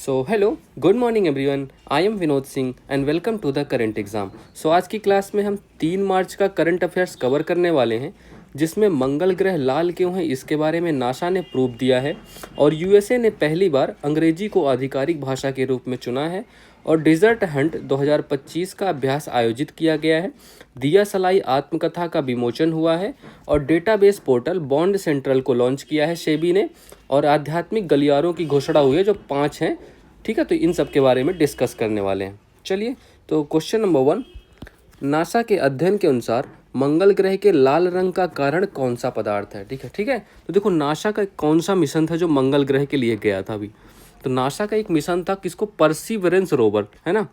So hello, good morning everyone. I am Vinod Singh and welcome to the current exam. So आज की class में हम 3 मार्च का करंट अफेयर्स कवर करने वाले हैं, जिसमें मंगल ग्रह लाल क्यों है इसके बारे में नासा ने प्रूव दिया है, और यूएसए ने पहली बार अंग्रेजी को आधिकारिक भाषा के रूप में चुना है, और डिजर्ट हंट 2025 का अभ्यास आयोजित किया गया है। दिया सलाई आत्मकथा का विमोचन हुआ है, और डेटाबेस पोर्टल बॉन्ड सेंट्रल को लॉन्च किया है सेबी ने, और आध्यात्मिक गलियारों की घोषणा हुई है जो 5 हैं। ठीक है, तो इन सब के बारे में डिस्कस करने वाले हैं। चलिए, तो क्वेश्चन नंबर 1, नासा के अध्ययन के अनुसार मंगल ग्रह के लाल रंग का कारण कौन सा पदार्थ है। ठीक है, तो देखो नासा का कौन सा मिशन था जो मंगल ग्रह के लिए गया था अभी। तो नासा का एक मिशन था किसको, परसिवरेंस रोवर, है ना।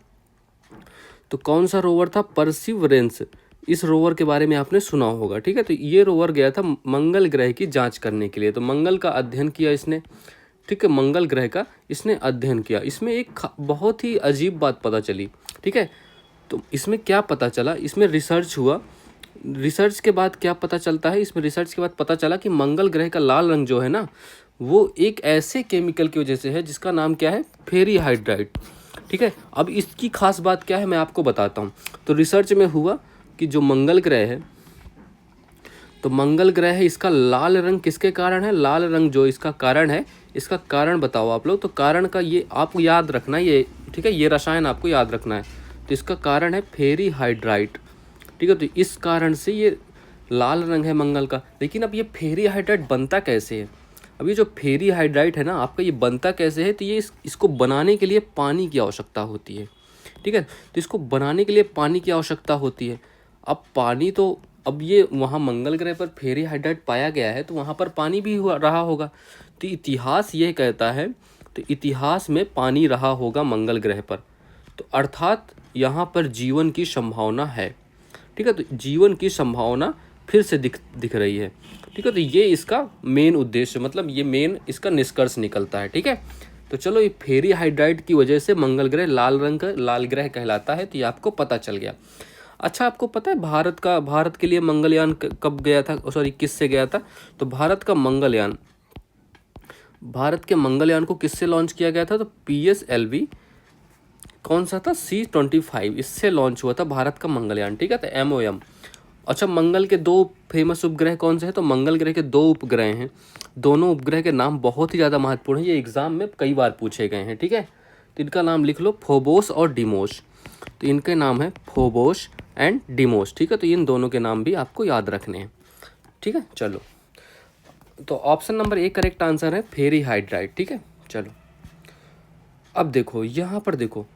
तो कौन सा रोवर था, परसिवरेंस। इस रोवर के बारे में आपने सुना होगा। ठीक है, तो ये रोवर गया था मंगल ग्रह की जांच करने के लिए। तो मंगल का अध्ययन किया इसने। ठीक है, मंगल ग्रह का इसने अध्ययन किया। इसमें एक बहुत ही अजीब बात पता चली। ठीक है, तो इसमें क्या पता चला, इसमें रिसर्च हुआ। रिसर्च के बाद क्या पता चलता है, इसमें रिसर्च के बाद पता चला कि मंगल ग्रह का लाल रंग जो है ना, वो एक ऐसे केमिकल की वजह से है जिसका नाम क्या है, फेरी हाइड्राइड। ठीक है, अब इसकी खास बात क्या है मैं आपको बताता हूँ। तो रिसर्च में हुआ कि जो मंगल ग्रह है, तो मंगल ग्रह है, इसका लाल रंग किसके कारण है, लाल रंग जो इसका कारण है, इसका कारण बताओ आप लोग। तो कारण का ये आपको याद रखना है, ये ठीक है, ये रसायन आपको याद रखना है। तो इसका कारण है फेरी हाइड्राइड। ठीक है, तो इस कारण से ये लाल रंग है मंगल का। लेकिन अब ये फेरी हाइड्राइड बनता कैसे है, अब ये जो फेरी हाइड्राइड है ना आपका, ये बनता कैसे है, तो ये इसको बनाने के लिए पानी की आवश्यकता होती है। ठीक है, तो इसको बनाने के लिए पानी की आवश्यकता होती है। अब पानी तो, अब ये वहाँ मंगल ग्रह पर फेरी हाइड्राइड पाया गया है, तो वहाँ पर पानी भी रहा होगा। तो इतिहास ये कहता है, तो इतिहास में पानी रहा होगा मंगल ग्रह पर। तो अर्थात यहाँ पर जीवन की संभावना है। ठीक है, तो जीवन की संभावना फिर से दिख रही है। ठीक है, तो ये इसका मेन उद्देश्य, मतलब ये मेन इसका निष्कर्ष निकलता है। ठीक है, तो चलो, ये फेरी हाइड्राइड की वजह से मंगल ग्रह लाल रंग का लाल ग्रह कहलाता है। तो ये आपको पता चल गया। अच्छा, आपको पता है भारत के लिए मंगलयान कब गया था, सॉरी किससे गया था। तो भारत के मंगलयान को किससे लॉन्च किया गया था, तो PSLV कौन सा था, C-25, इससे लॉन्च हुआ था भारत का मंगलयान। ठीक है, तो MOM। अच्छा, मंगल के 2 फेमस उपग्रह कौन से हैं, तो मंगल ग्रह के 2 उपग्रह हैं। दोनों उपग्रह के नाम बहुत ही ज़्यादा महत्वपूर्ण है, ये एग्जाम में कई बार पूछे गए हैं। ठीक है, तो इनका नाम लिख लो, फोबोस और डिमोस। तो इनके नाम है फोबोस एंड डिमोस। ठीक है, तो इन दोनों के नाम भी आपको याद रखने हैं। ठीक है, चलो, तो ऑप्शन नंबर 1 करेक्ट आंसर है फेरी हाइड्राइड। ठीक है, चलो, अब देखो यहाँ पर देखो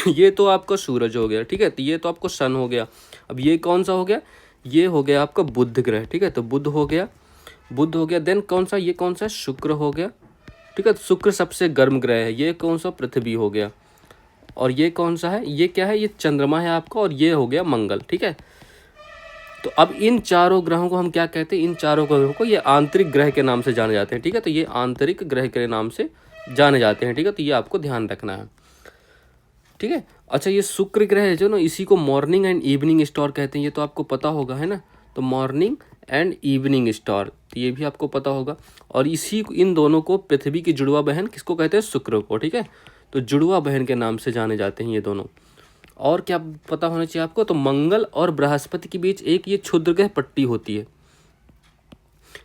ये तो आपका सूरज हो गया। ठीक है, तो ये तो आपको सन हो गया। अब ये कौन सा हो गया, ये हो गया आपका बुध ग्रह। ठीक है, तो बुध हो गया। देन कौन सा, ये कौन सा, शुक्र हो गया। ठीक है, तो शुक्र सबसे गर्म ग्रह है। ये कौन सा, पृथ्वी हो गया। और ये कौन सा है, ये क्या है, ये चंद्रमा है आपका, और ये हो गया मंगल। ठीक है, तो अब इन चारों ग्रहों को हम क्या कहते हैं, इन चारों ग्रहों को ये आंतरिक ग्रह के नाम से जाने जाते हैं। ठीक है, तो ये आंतरिक ग्रह के नाम से जाने जाते हैं। ठीक है, तो ये आपको ध्यान रखना है। ठीक है, अच्छा, ये शुक्र ग्रह है जो ना, इसी को मॉर्निंग एंड इवनिंग स्टार कहते हैं। ये तो आपको पता होगा, है ना। तो मॉर्निंग एंड इवनिंग स्टार, तो ये भी आपको पता होगा। और इन दोनों को पृथ्वी की जुड़वा बहन किसको कहते हैं, शुक्र को। ठीक है, तो जुड़वा बहन के नाम से जाने जाते हैं ये दोनों। और क्या पता होना चाहिए आपको, तो मंगल और बृहस्पति के बीच एक ये क्षुद्र ग्रह पट्टी होती है।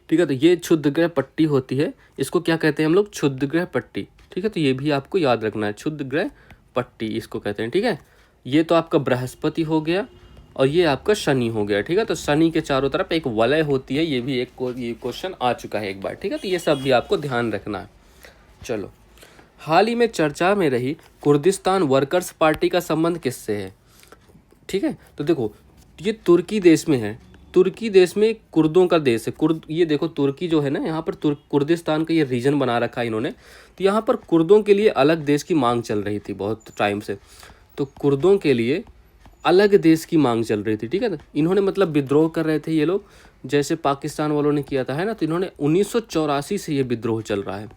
ठीक है, तो ये क्षुद्र ग्रह पट्टी होती है, इसको क्या कहते हैं हम लोग, क्षुद्र ग्रह पट्टी। ठीक है, तो ये भी आपको याद रखना है, क्षुद्र ग्रह पट्टी इसको कहते हैं। ठीक है, ये तो आपका बृहस्पति हो गया, और ये आपका शनि हो गया। ठीक है, तो शनि के चारों तरफ एक वलय होती है, ये भी ये क्वेश्चन आ चुका है एक बार। ठीक है, तो ये सब भी आपको ध्यान रखना है। चलो, हाल ही में चर्चा में रही कुर्दिस्तान वर्कर्स पार्टी का संबंध किससे है। ठीक है, तो देखो, ये तुर्की देश में है। तुर्की देश में कुर्दों का देश है। ये देखो, तुर्की जो है ना, यहाँ पर कुर्दिस्तान का ये रीजन बना रखा है इन्होंने। तो यहाँ पर कुर्दों के लिए अलग देश की मांग चल रही थी बहुत टाइम से। तो कुर्दों के लिए अलग देश की मांग चल रही थी। ठीक है, इन्होंने मतलब विद्रोह कर रहे थे ये लोग, जैसे पाकिस्तान वालों ने किया था, है ना। तो इन्होंने 1984 से ये विद्रोह चल रहा है।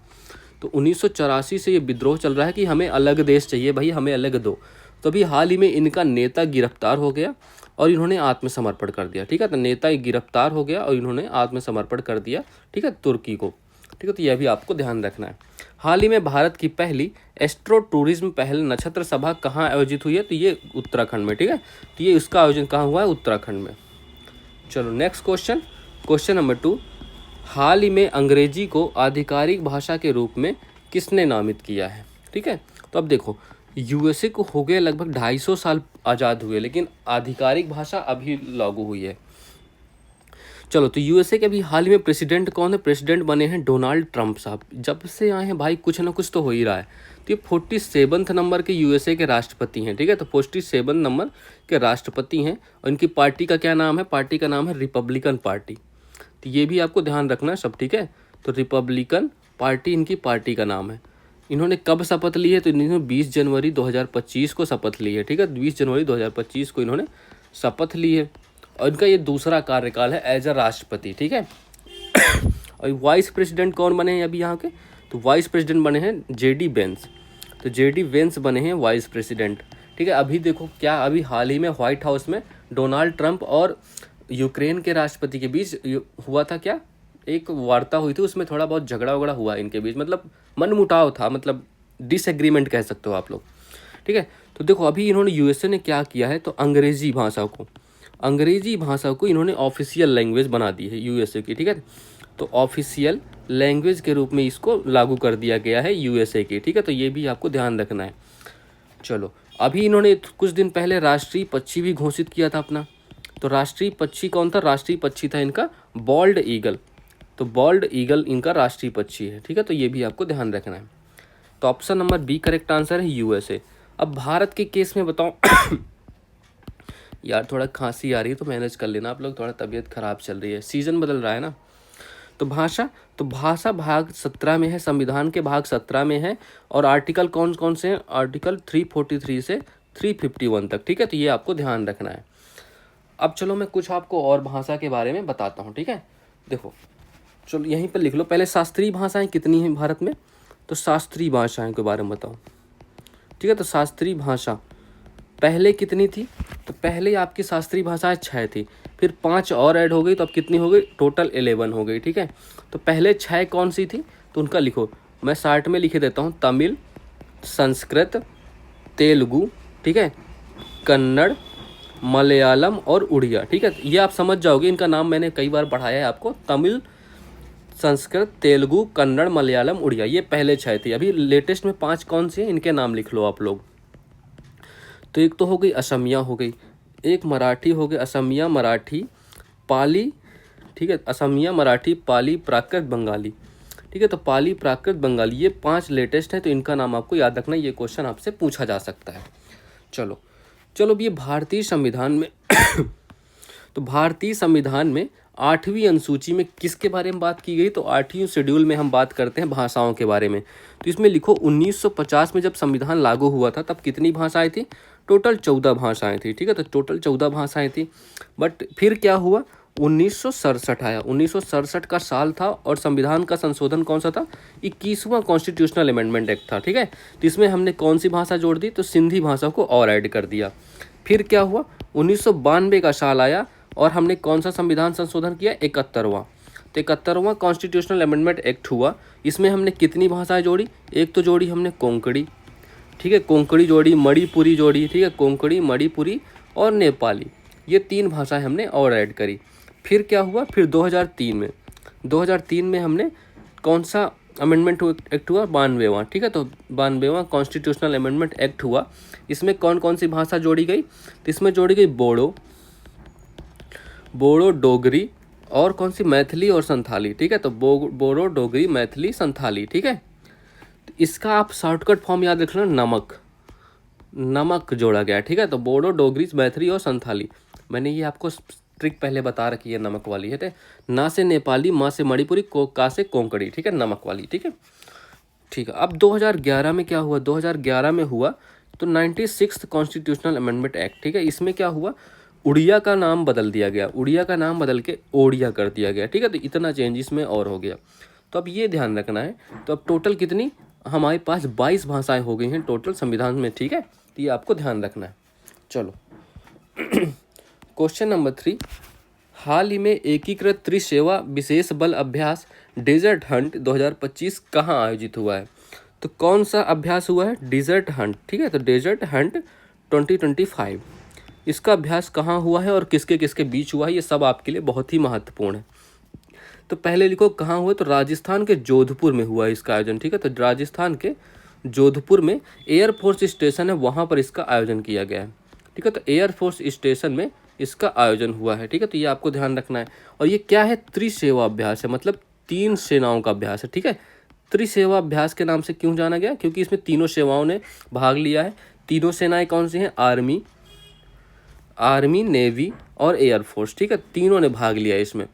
तो 1984 से ये विद्रोह चल रहा है कि हमें अलग देश चाहिए भाई, हमें अलग दो। तो अभी हाल ही में इनका नेता गिरफ्तार हो गया और इन्होंने आत्मसमर्पण कर दिया। ठीक है, तो नेता गिरफ्तार हो गया और इन्होंने आत्मसमर्पण कर दिया। ठीक है, तुर्की को। ठीक है, तो यह भी आपको ध्यान रखना है। हाल ही में भारत की पहली एस्ट्रो टूरिज्म पहल नक्षत्र सभा कहाँ आयोजित हुई है? तो ये उत्तराखंड में, ठीक है। तो ये उसका आयोजन कहाँ हुआ है? उत्तराखंड में। चलो नेक्स्ट क्वेश्चन, क्वेश्चन नंबर 2, हाल ही में अंग्रेजी को आधिकारिक भाषा के रूप में किसने नामित किया है? ठीक है, तो अब देखो यूएसए को हो गए लगभग 250 साल आज़ाद हुए, लेकिन आधिकारिक भाषा अभी लागू हुई है। चलो, तो यूएसए के अभी हाल ही में प्रेसिडेंट कौन है? प्रेसिडेंट बने हैं डोनाल्ड ट्रंप साहब। जब से आए हैं भाई कुछ ना कुछ तो हो ही रहा है। तो ये 47 नंबर के यूएसए के राष्ट्रपति हैं, ठीक है। तो 47 नंबर के राष्ट्रपति हैं और इनकी पार्टी का क्या नाम है? पार्टी का नाम है रिपब्लिकन पार्टी। तो ये भी आपको ध्यान रखना है सब, ठीक है। तो रिपब्लिकन पार्टी इनकी पार्टी का नाम है। इन्होंने कब शपथ ली है? तो इन्होंने 20 जनवरी 2025 को शपथ ली है, ठीक है। 20 जनवरी 2025 को इन्होंने शपथ ली है और इनका ये दूसरा कार्यकाल है एज अ राष्ट्रपति, ठीक है। और वाइस प्रेसिडेंट कौन बने हैं अभी यहाँ के? तो वाइस प्रेसिडेंट बने हैं जेडी वेंस। तो जेडी वेंस बने हैं वाइस प्रेसिडेंट, ठीक है। अभी देखो क्या अभी हाल ही में व्हाइट हाउस में डोनाल्ड ट्रंप और यूक्रेन के राष्ट्रपति के बीच हुआ था क्या? एक वार्ता हुई थी, उसमें थोड़ा बहुत झगड़ा वगड़ा हुआ इनके बीच, मतलब मनमुटाव था, मतलब डिसएग्रीमेंट कह सकते हो आप लोग, ठीक है। तो देखो अभी इन्होंने यूएसए ने क्या किया है, तो अंग्रेजी भाषा को इन्होंने ऑफिशियल लैंग्वेज बना दी है यूएसए की, ठीक है। तो ऑफिशियल लैंग्वेज के रूप में इसको लागू कर दिया गया है यूएसए की, ठीक है। तो ये भी आपको ध्यान रखना है। चलो, अभी इन्होंने कुछ दिन पहले राष्ट्रीय पक्षी भी घोषित किया था अपना। तो राष्ट्रीय पक्षी कौन था? राष्ट्रीय पक्षी था इनका बॉल्ड ईगल। तो बॉल्ड ईगल इनका राष्ट्रीय पक्षी है, ठीक है। तो ये भी आपको ध्यान रखना है। तो option number B correct answer है यूएसए। अब भारत के केस में बताओ यार थोड़ा खांसी आ रही है तो मैनेज कर लेना आप लोग, थोड़ा तबीयत खराब चल रही है, सीजन बदल रहा है ना। तो भाषा भाग 17 में है, संविधान के भाग 17 में है। और आर्टिकल कौन कौन से हैं? आर्टिकल 343 से 351 तक, ठीक है। तो ये आपको ध्यान रखना है। अब चलो मैं कुछ आपको और भाषा के बारे में बताता हूँ, ठीक है। देखो चलो यहीं पर लिख लो पहले, शास्त्रीय भाषाएं कितनी हैं भारत में? तो शास्त्रीय भाषाएं के बारे में बताओ, ठीक है। तो शास्त्रीय भाषा पहले कितनी थी? तो पहले आपकी शास्त्रीय भाषाएं 6 थी, फिर 5 और ऐड हो गई, तो अब कितनी हो गई? टोटल 11 हो गई, ठीक है। तो पहले 6 कौन सी थी? तो उनका लिखो, मैं शार्ट में लिखे देता हूँ, तमिल, संस्कृत, तेलुगु, ठीक है, कन्नड़, मलयालम और उड़िया, ठीक है। ये आप समझ जाओगे, इनका नाम मैंने कई बार पढ़ाया है आपको। तमिल, संस्कृत, तेलुगु, कन्नड़, मलयालम, उड़िया, ये पहले 6 थी। अभी लेटेस्ट में 5 कौन सी हैं? इनके नाम लिख लो आप लोग। तो एक तो हो गई असमिया, हो गई एक, मराठी हो गई, असमिया, मराठी, पाली, ठीक है, असमिया, मराठी, पाली, प्राकृत, बंगाली, ठीक है। तो पाली, प्राकृत, बंगाली, ये 5 लेटेस्ट है, तो इनका नाम आपको याद रखना, ये क्वेश्चन आपसे पूछा जा सकता है। चलो अब ये भारतीय संविधान में तो भारतीय संविधान में 8वीं अनुसूची में किसके बारे में बात की गई? तो 8वीं शेड्यूल में हम बात करते हैं भाषाओं के बारे में। तो इसमें लिखो 1950 में जब संविधान लागू हुआ था तब कितनी भाषाएं थी? टोटल 14 भाषाएं थी, ठीक है। तो टोटल 14 भाषाएं थी, बट फिर क्या हुआ? 1967 आया, 1967 का साल था और संविधान का संशोधन कौन सा था? 21वां कॉन्स्टिट्यूशनल अमेंडमेंट एक्ट था, ठीक है। तो इसमें हमने कौन सी भाषा जोड़ दी? तो सिंधी भाषा को और ऐड कर दिया। फिर क्या हुआ? 1992 का साल आया और हमने कौन सा संविधान संशोधन किया? 71वां। तो 71वां कॉन्स्टिट्यूशनल अमेंडमेंट एक्ट हुआ, इसमें हमने कितनी भाषाएं जोड़ी? एक तो जोड़ी हमने कोंकणी, ठीक है, कोंकणी जोड़ी, मणिपुरी जोड़ी, ठीक है, कोंकणी, मणिपुरी और नेपाली, ये 3 भाषाएं हमने और ऐड करी। फिर क्या हुआ? फिर 2003 में हमने कौन सा अमेंडमेंट एक्ट हुआ? 92वां, ठीक है। तो 92वां कॉन्स्टिट्यूशनल अमेंडमेंट एक्ट हुआ, इसमें कौन कौन सी भाषा जोड़ी गई? तो इसमें जोड़ी गई बोडो, डोगरी और कौन सी? मैथिली और संथाली, ठीक है। तो बोडो, डोगरी, मैथिली, संथाली, ठीक है। तो इसका आप शॉर्टकट फॉर्म याद रखना, नमक जोड़ा गया, ठीक है। तो बोडो, डोगरी, मैथिली और संथाली, मैंने ये आपको ट्रिक पहले बता रखी है, नमक वाली है। तो ना से नेपाली, माँ से मणिपुरी, का से कोंकणी, ठीक है, नमक वाली, ठीक है। अब 2011 में क्या हुआ? 2011 में हुआ तो 96th कॉन्स्टिट्यूशनल अमेंडमेंट एक्ट, ठीक है। इसमें क्या हुआ? उड़िया का नाम बदल दिया गया, उड़िया का नाम बदल के ओडिया कर दिया गया, ठीक है। तो इतना चेंज इसमें और हो गया। तो अब ये ध्यान रखना है। तो अब टोटल कितनी हमारे पास? 22 भाषाएं हो गई हैं टोटल संविधान में, ठीक है। तो ये आपको ध्यान रखना है। चलो क्वेश्चन नंबर 3, हाल ही में एकीकृत त्रिसेवा विशेष बल अभ्यास डेजर्ट हंट 2025 कहाँ आयोजित हुआ है? तो कौन सा अभ्यास हुआ है? डिजर्ट हंट, ठीक है। तो डेजर्ट हंट 2025, इसका अभ्यास कहाँ हुआ है और किसके किसके बीच हुआ है, ये सब आपके लिए बहुत ही महत्वपूर्ण है। तो पहले लिखो कहाँ हुआ, तो राजस्थान के जोधपुर में हुआ है इसका आयोजन, ठीक है। तो राजस्थान के जोधपुर में एयरफोर्स स्टेशन है, वहाँ पर इसका आयोजन किया गया है, ठीक है। तो एयरफोर्स स्टेशन में इसका आयोजन हुआ है, ठीक है। तो ये आपको ध्यान रखना है। और ये क्या है? त्रिसेवा अभ्यास है, मतलब 3 सेनाओं का अभ्यास है, ठीक है। त्रिसेवा अभ्यास के नाम से क्यों जाना गया? क्योंकि इसमें तीनों सेवाओं ने भाग लिया है। तीनों सेनाएं कौन सी हैं? आर्मी, नेवी और एयरफोर्स, ठीक है। तीनों ने भाग लिया इसमें।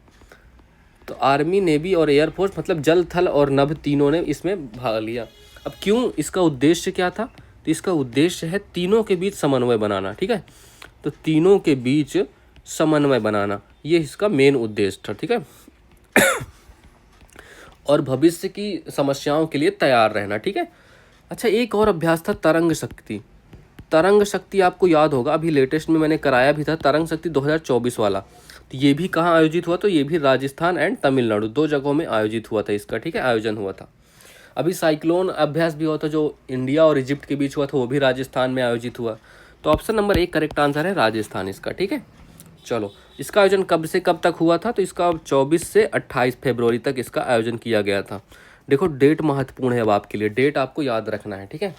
तो आर्मी, नेवी और एयरफोर्स मतलब जल, थल और नभ, तीनों ने इसमें भाग लिया। अब क्यों? इसका उद्देश्य क्या था? तो इसका उद्देश्य है तीनों के बीच समन्वय बनाना, ठीक है। तो तीनों के बीच समन्वय बनाना, ये इसका मेन उद्देश्य था, ठीक है। और भविष्य की समस्याओं के लिए तैयार रहना, ठीक है। अच्छा, एक और अभ्यास था तरंग शक्ति। तरंग शक्ति आपको याद होगा, अभी लेटेस्ट में मैंने कराया भी था, तरंग शक्ति 2024 वाला। तो ये भी कहाँ आयोजित हुआ? तो ये भी राजस्थान एंड तमिलनाडु, 2 जगहों में आयोजित हुआ था इसका, ठीक है, आयोजन हुआ था। अभी साइक्लोन अभ्यास भी हुआ था जो इंडिया और इजिप्ट के बीच हुआ था, वो भी राजस्थान में आयोजित हुआ। तो ऑप्शन नंबर 1 करेक्ट आंसर है राजस्थान इसका, ठीक है। चलो, इसका आयोजन कब से कब तक हुआ था? तो इसका 24 से 28 फरवरी तक इसका आयोजन किया गया था। देखो, डेट महत्वपूर्ण है अब आपके लिए, डेट आपको याद रखना है, ठीक है।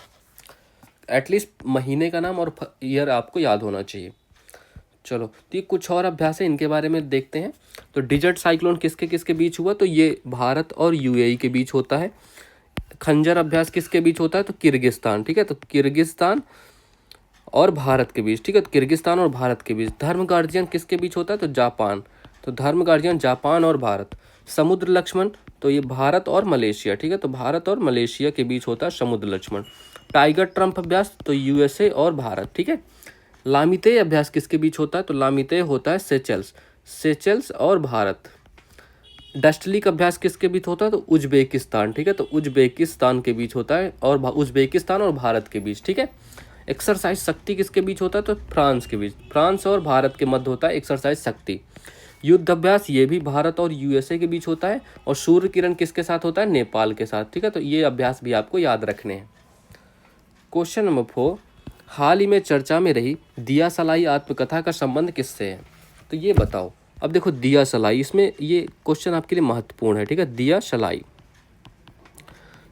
एटलीस्ट महीने का नाम और ईयर आपको याद होना चाहिए। चलो, तो ये कुछ और अभ्यास है, इनके बारे में देखते हैं। तो डिजर्ट साइक्लोन किसके किसके बीच हुआ? तो ये भारत और यूएई के बीच होता है। खंजर अभ्यास किसके बीच होता है? तो किर्गिस्तान, ठीक है। तो किर्गिस्तान और भारत के बीच, ठीक है। तो किर्गिस्तान और भारत के बीच। धर्म गार्जियन किसके बीच होता है? तो जापान। तो धर्म गार्जियन जापान और भारत। समुद्र लक्ष्मण, तो ये भारत और मलेशिया, ठीक है। तो भारत और मलेशिया के बीच होता है समुद्र लक्ष्मण। टाइगर ट्रम्प अभ्यास, तो यूएसए और भारत, ठीक है। लामितेय अभ्यास किसके बीच होता है? तो लामितेय होता है सेचेल्स और भारत। डस्टलिक अभ्यास किसके बीच होता है? तो उज्बेकिस्तान, ठीक है। तो उज्बेकिस्तान के बीच होता है, और उज्बेकिस्तान और भारत के बीच, ठीक है। एक्सरसाइज शक्ति किसके बीच होता है? तो फ्रांस के बीच, फ्रांस और भारत के मध्य होता है एक्सरसाइज शक्ति। युद्ध अभ्यास ये भी भारत और यूएसए के बीच होता है। और सूर्य किरण किसके साथ होता है? नेपाल के साथ, ठीक है। तो ये अभ्यास भी आपको याद रखने हैं। क्वेश्चन नंबर 4, हाल ही में चर्चा में रही दिया सलाई आत्मकथा का संबंध किससे है? तो ये बताओ। अब देखो, दिया सलाई, इसमें ये क्वेश्चन आपके लिए महत्वपूर्ण है, ठीक है। दिया सलाई,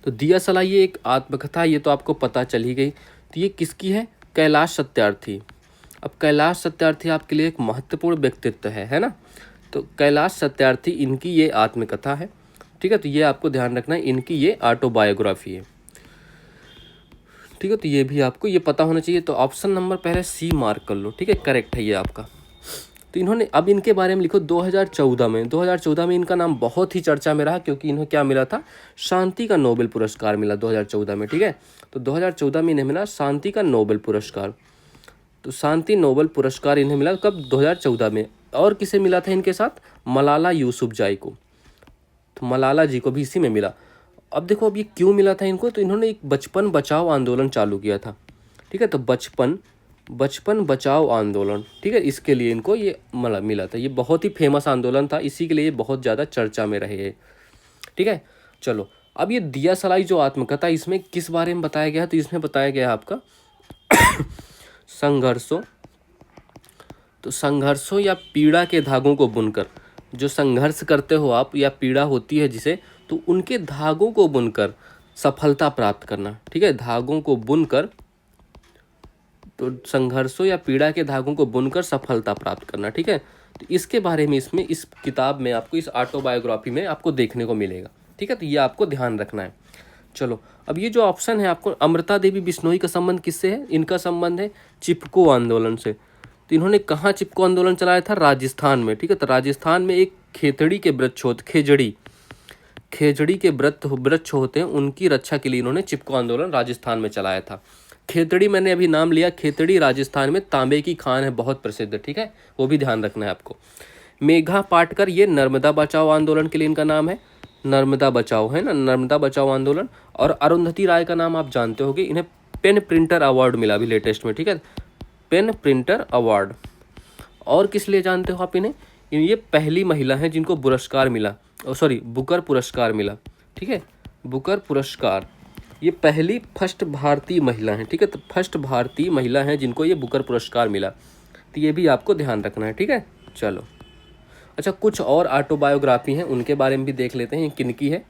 तो दिया सलाई ये एक आत्मकथा, ये तो आपको पता चल ही गई। तो ये किसकी है? कैलाश सत्यार्थी। अब कैलाश सत्यार्थी आपके लिए एक महत्वपूर्ण व्यक्तित्व है ना। तो कैलाश सत्यार्थी, इनकी ये आत्मकथा है, ठीक है। तो ये आपको ध्यान रखना है, इनकी ये ऑटोबायोग्राफी है, ठीक है। तो ये भी आपको ये पता होना चाहिए। तो ऑप्शन नंबर पहले सी मार्क कर लो, ठीक है, करेक्ट है ये आपका। तो इन्होंने, अब इनके बारे में लिखो, 2014 में इनका नाम बहुत ही चर्चा में रहा, क्योंकि इन्हें क्या मिला था? शांति का नोबेल पुरस्कार मिला 2014 में, ठीक है। तो 2014 में इन्हें मिला शांति का नोबेल पुरस्कार। तो शांति नोबेल पुरस्कार इन्हें मिला कब? 2014 में। और किसे मिला था इनके साथ? मलाला यूसुफजाई को। तो मलाला जी को भी इसी में मिला। अब देखो, अब ये क्यों मिला था इनको? तो इन्होंने एक बचपन बचाओ आंदोलन चालू किया था, ठीक है। तो बचपन बचाओ आंदोलन, ठीक है, इसके लिए इनको ये मिला था। ये बहुत ही फेमस आंदोलन था, इसी के लिए बहुत ज़्यादा चर्चा में रहे, ठीक है। चलो, अब ये दिया सलाई जो आत्मकथा, इसमें किस बारे में बताया गया है? तो इसमें बताया गया है आपका संघर्षों, तो संघर्षों या पीड़ा के धागों को बुनकर, जो संघर्ष करते हो आप या पीड़ा होती है जिसे, तो उनके धागों को बुनकर सफलता प्राप्त करना, ठीक है। धागों को बुनकर, तो संघर्षों या पीड़ा के धागों को बुनकर सफलता प्राप्त करना, ठीक है। तो इसके बारे में इसमें, इस किताब में आपको, इस ऑटोबायोग्राफी में आपको देखने को मिलेगा, ठीक है। तो ये आपको ध्यान रखना है। चलो, अब ये जो ऑप्शन है आपको, अमृता देवी बिश्नोई का संबंध किससे है? इनका संबंध है चिपको आंदोलन से। तो इन्होंने कहाँ चिपको आंदोलन चलाया था? राजस्थान में, ठीक है। तो राजस्थान में एक खेतड़ी के वृक्ष होते, खेजड़ी के वृक्ष होते हैं, उनकी रक्षा के लिए इन्होंने चिपको आंदोलन राजस्थान में चलाया था। खेतड़ी, मैंने अभी नाम लिया, खेतड़ी राजस्थान में तांबे की खान है, बहुत प्रसिद्ध, ठीक है, वो भी ध्यान रखना है आपको। मेघा पाटकर, ये नर्मदा बचाओ आंदोलन के लिए इनका नाम है, नर्मदा बचाओ, है ना, नर्मदा बचाओ आंदोलन। और अरुंधति राय का नाम आप जानते होंगे, इन्हें पेन प्रिंटर अवार्ड मिला अभी लेटेस्ट में, ठीक है, पेन प्रिंटर अवार्ड। और किस लिए जानते हो आप इन्हें? ये पहली महिला हैं जिनको पुरस्कार मिला, बुकर पुरस्कार मिला, ठीक है, बुकर पुरस्कार। ये पहली फर्स्ट भारतीय महिला हैं, ठीक है। तो फर्स्ट भारतीय महिला हैं जिनको ये बुकर पुरस्कार मिला, तो ये भी आपको ध्यान रखना है, ठीक है। चलो अच्छा, कुछ और ऑटोबायोग्राफी हैं, उनके बारे में भी देख लेते हैं किन की है,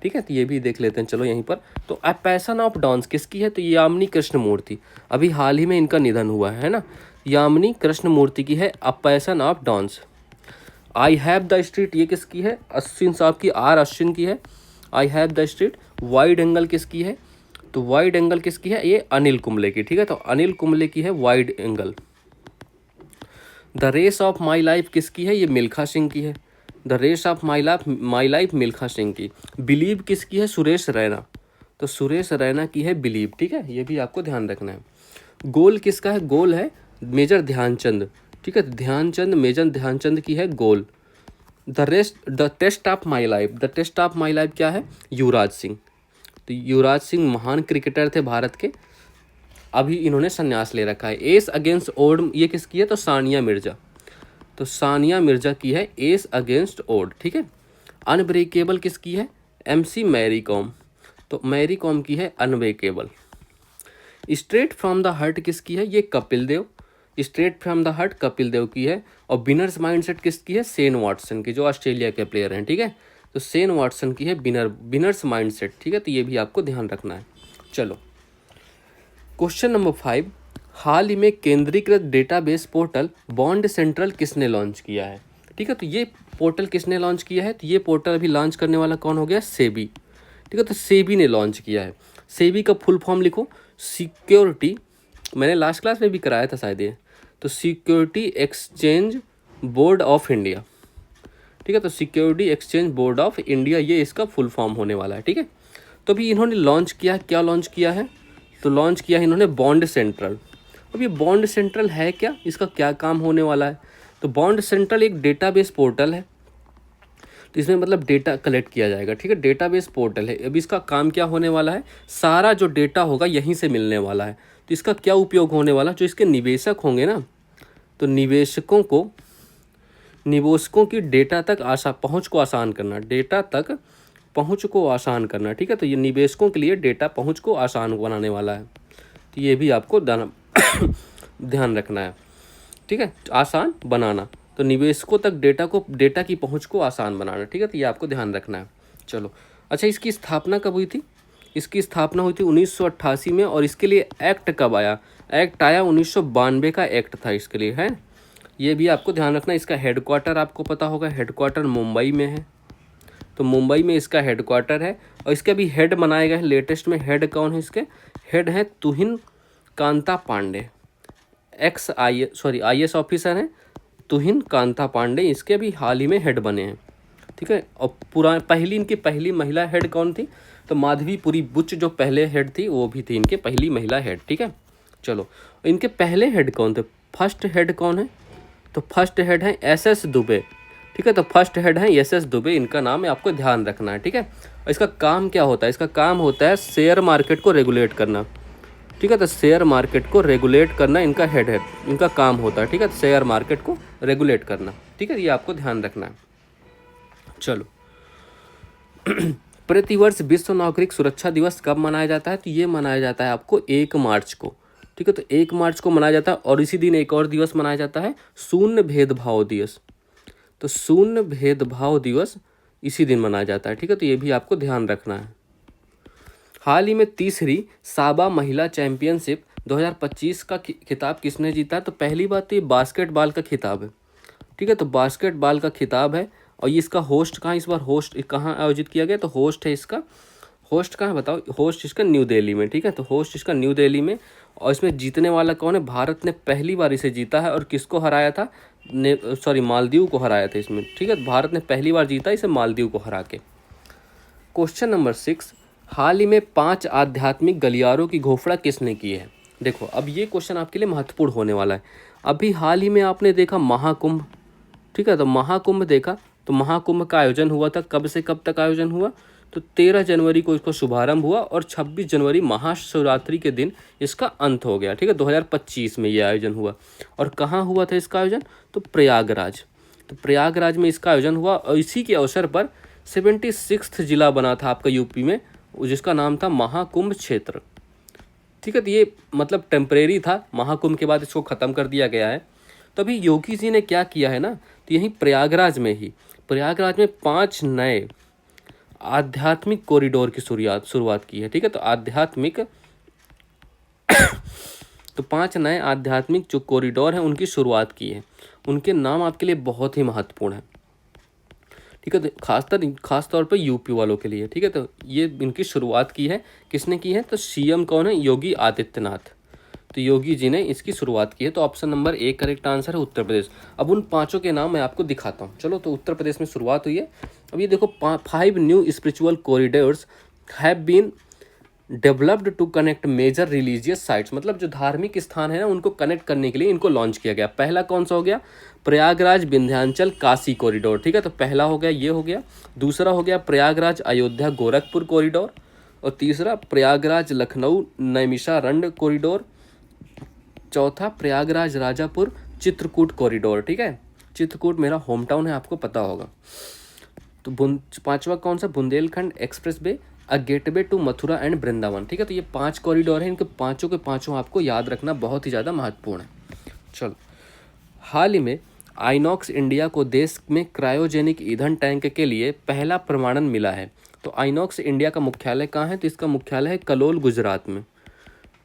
ठीक है। तो ये भी देख लेते हैं चलो यहीं पर। तो अ पैशन ऑफ डांस किसकी है? तो यामिनी कृष्णमूर्ति, अभी हाल ही में इनका निधन हुआ है ना। यामिनी कृष्णमूर्ति की है a passion of dance. I have the street ये किसकी है? अश्विन साहब की, आर अश्विन की है I have the street. Wide angle किसकी है? तो वाइड एंगल किसकी है? ये अनिल कुंबले की, ठीक है। तो अनिल कुंबले की है wide angle. The race of my life किसकी है? ये मिल्खा सिंह की है। The race of my life Milkha Singh की। बिलीव किसकी है? सुरेश रैना। तो सुरेश रैना की है बिलीव, ठीक है। ये भी आपको ध्यान रखना है। गोल किसका है? गोल है मेजर ध्यानचंद, ठीक है। ध्यानचंद, मेजर ध्यानचंद की है goal. The test of my life, the test of my life क्या है? युवराज सिंह। तो युवराज सिंह महान क्रिकेटर थे भारत के, अभी इन्होंने संन्यास ले रखा है। एस अगेंस्ट ओड ये किसकी है? तो सानिया मिर्जा। तो सानिया मिर्जा की है एस अगेंस्ट ओड, ठीक है। अनब्रेकेबल किसकी है? MC Mary Kom. तो मैरी कॉम की है unbreakable. Straight from the heart किसकी है? ये Kapil Dev. Straight from the heart Kapil Dev की है। और विनर्स माइंडसेट किसकी है? शेन वॉटसन की, जो ऑस्ट्रेलिया के प्लेयर हैं, ठीक है। तो शेन वॉटसन की है विनर्स माइंडसेट, ठीक है। तो ये भी आपको ध्यान रखना है। चलो क्वेश्चन नंबर 5, हाल ही में केंद्रीकृत डेटाबेस पोर्टल बॉन्ड सेंट्रल किसने लॉन्च किया है? ठीक है। तो ये पोर्टल किसने लॉन्च किया है? तो ये पोर्टल अभी लॉन्च करने वाला कौन हो गया? सेबी, ठीक है। तो सेबी ने लॉन्च किया है। सेबी का फुल फॉर्म लिखो, सिक्योरिटी, मैंने लास्ट क्लास में भी कराया था शायद ये, तो security exchange board of India, ठीक है। तो security exchange board of India ये इसका फुल फॉर्म होने वाला है, ठीक है। तो अभी इन्होंने लॉन्च किया, क्या लॉन्च किया है? तो लॉन्च किया है इन्होंने बॉन्ड सेंट्रल। अब ये बॉन्ड सेंट्रल है क्या? इसका क्या काम होने वाला है? तो बॉन्ड सेंट्रल एक डेटाबेस पोर्टल है, तो इसमें मतलब डेटा कलेक्ट किया जाएगा, ठीक है। डेटाबेस पोर्टल है। अब इसका काम क्या होने वाला है? सारा जो डेटा होगा यहीं से मिलने वाला है। तो इसका क्या उपयोग होने वाला? जो इसके निवेशक होंगे ना, तो निवेशकों की डेटा तक पहुंच को आसान करना, डेटा तक पहुंच को आसान करना, ठीक है। तो ये निवेशकों के लिए डेटा पहुंच को आसान बनाने वाला है। तो ये भी आपको ध्यान रखना है, ठीक है। आसान बनाना, तो निवेशकों तक डेटा की पहुंच को आसान बनाना, ठीक है। तो ये आपको ध्यान रखना है। चलो अच्छा, इसकी स्थापना कब हुई थी? इसकी स्थापना हुई थी 1988 में। और इसके लिए एक्ट कब आया? एक्ट आया 1992 का एक्ट था इसके लिए, है। ये भी आपको ध्यान रखना। इसका हेडक्वार्टर आपको पता होगा, हेडक्वार्टर मुंबई में है। तो मुंबई में इसका हेडक्वार्टर है। और इसके अभी हेड बनाए गए हैं लेटेस्ट में। हेड कौन है इसके? हेड है तुहिन कांता पांडे, IAS ऑफिसर हैं तुहिन कांता पांडे, इसके अभी हाल ही में हेड बने हैं, ठीक है। और इनकी पहली महिला हेड कौन थी? तो माधवीपुरी बुच जो पहले हेड थी वो भी थी इनके पहली महिला हेड, ठीक है। चलो इनके पहले हेड कौन थे? फर्स्ट हेड कौन है? तो फर्स्ट हेड है SS दुबे, ठीक है। तो फर्स्ट हेड है SS दुबे, इनका नाम है, आपको ध्यान रखना है, ठीक है। और इसका काम क्या होता है? इसका काम होता है शेयर मार्केट को रेगुलेट करना, ठीक है। तो शेयर मार्केट को रेगुलेट करना इनका हेड है, इनका काम होता है, ठीक है। शेयर मार्केट को रेगुलेट करना, ठीक है। ये आपको ध्यान रखना है। चलो प्रतिवर्ष विश्व नागरिक सुरक्षा दिवस कब मनाया जाता है? तो ये मनाया जाता है आपको 1 मार्च को, ठीक है। तो 1 मार्च को मनाया जाता है। और इसी दिन एक और दिवस मनाया जाता है, शून्य भेदभाव दिवस। तो शून्य भेदभाव दिवस इसी दिन मनाया जाता है, ठीक है। तो ये भी आपको ध्यान रखना है। हाल ही में तीसरी साबा महिला चैंपियनशिप 2025 का खिताब किसने जीता? तो पहली बात तो ये बास्केटबॉल का खिताब है, ठीक है। तो बास्केटबॉल का खिताब है। और ये इसका होस्ट कहाँ, इस बार होस्ट कहाँ आयोजित किया गया? तो होस्ट कहाँ है बताओ? होस्ट इसका न्यू दिल्ली में, ठीक है। तो होस्ट इसका न्यू दिल्ली में। और इसमें जीतने वाला कौन है? भारत ने पहली बार इसे जीता है। और किसको हराया था? मालदीव को हराया था इसमें, ठीक है। भारत ने पहली बार जीता इसे मालदीव को हरा के। क्वेश्चन नंबर 6, हाल ही में 5 आध्यात्मिक गलियारों की घोषणा किसने की है? देखो अब ये क्वेश्चन आपके लिए महत्वपूर्ण होने वाला है। अभी हाल ही में आपने देखा महाकुंभ, ठीक है। तो महाकुंभ देखा, तो महाकुंभ का आयोजन हुआ था, कब से कब तक आयोजन हुआ? तो 13 जनवरी को इसका शुभारंभ हुआ और 26 जनवरी महाशिवरात्रि के दिन इसका अंत हो गया, ठीक है। 2025 में ये आयोजन हुआ। और कहाँ हुआ था इसका आयोजन? तो प्रयागराज। तो प्रयागराज में इसका आयोजन हुआ। और इसी के अवसर पर 76वां जिला बना था आपका यूपी में, जिसका नाम था महाकुंभ क्षेत्र, ठीक है। तो ये मतलब टेम्परेरी था, महाकुंभ के बाद इसको ख़त्म कर दिया गया है। तो अभी योगी जी ने क्या किया है ना, तो यहीं प्रयागराज में 5 नए आध्यात्मिक कॉरिडोर की शुरुआत की है, ठीक है। तो 5 नए आध्यात्मिक जो कॉरिडोर हैं उनकी शुरुआत की है। उनके नाम आपके लिए बहुत ही महत्वपूर्ण है, ठीक है। तो खास तौर पे यूपी वालों के लिए, ठीक है। तो ये इनकी शुरुआत की है, किसने की है, तो सीएम कौन है, योगी आदित्यनाथ। तो योगी जी ने इसकी शुरुआत की है। तो ऑप्शन नंबर 1 करेक्ट आंसर है उत्तर प्रदेश। अब उन 5 के नाम मैं आपको दिखाता हूँ। चलो, तो उत्तर प्रदेश में शुरुआत हुई है। अब ये देखो, 5 new spiritual corridors have been developed to connect major religious sites, मतलब जो धार्मिक स्थान है ना उनको कनेक्ट करने के लिए इनको लॉन्च किया गया। पहला कौन सा हो गया, प्रयागराज विंध्याचल काशी कॉरिडोर, ठीक है। तो पहला हो गया, ये हो गया। दूसरा हो गया प्रयागराज अयोध्या गोरखपुर कॉरिडोर, और तीसरा प्रयागराज लखनऊ नैमिषारण्य कॉरिडोर। चौथा प्रयागराज राजापुर चित्रकूट कॉरिडोर, ठीक है। चित्रकूट मेरा होम टाउन है, आपको पता होगा। तो 5वां कौन सा, Bundelkhand expressway a gateway to Mathura and Vrindavan, ठीक है। तो ये 5 कॉरिडोर हैं, इनके पाँचों के पाँचों आपको याद रखना बहुत ही ज़्यादा महत्वपूर्ण है। चलो, हाल ही में आइनॉक्स इंडिया को देश में क्रायोजेनिक ईंधन टैंक के लिए पहला प्रमाणन मिला है। तो आइनॉक्स इंडिया का मुख्यालय कहाँ है, तो इसका मुख्यालय है कलोल गुजरात में।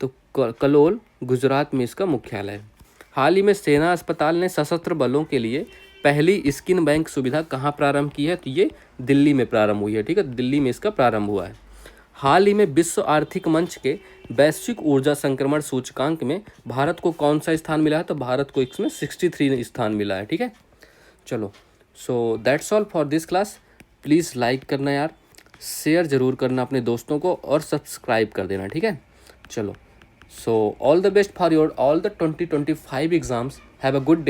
तो कलोल गुजरात में इसका मुख्यालय है। हाल ही में सेना अस्पताल ने सशस्त्र बलों के लिए पहली स्किन बैंक सुविधा कहाँ प्रारंभ की है, तो ये दिल्ली में प्रारंभ हुई है, ठीक है। दिल्ली में इसका प्रारंभ हुआ है। हाल ही में विश्व आर्थिक मंच के वैश्विक ऊर्जा संक्रमण सूचकांक में भारत को कौन सा स्थान मिला है, तो भारत को इसमें 63 स्थान मिला है, ठीक है। चलो, so that's all for this class. Please like करना यार, शेयर ज़रूर करना अपने दोस्तों को, और सब्सक्राइब कर देना, ठीक है। चलो, so all the best for your all the 2025 exams. Have a good day.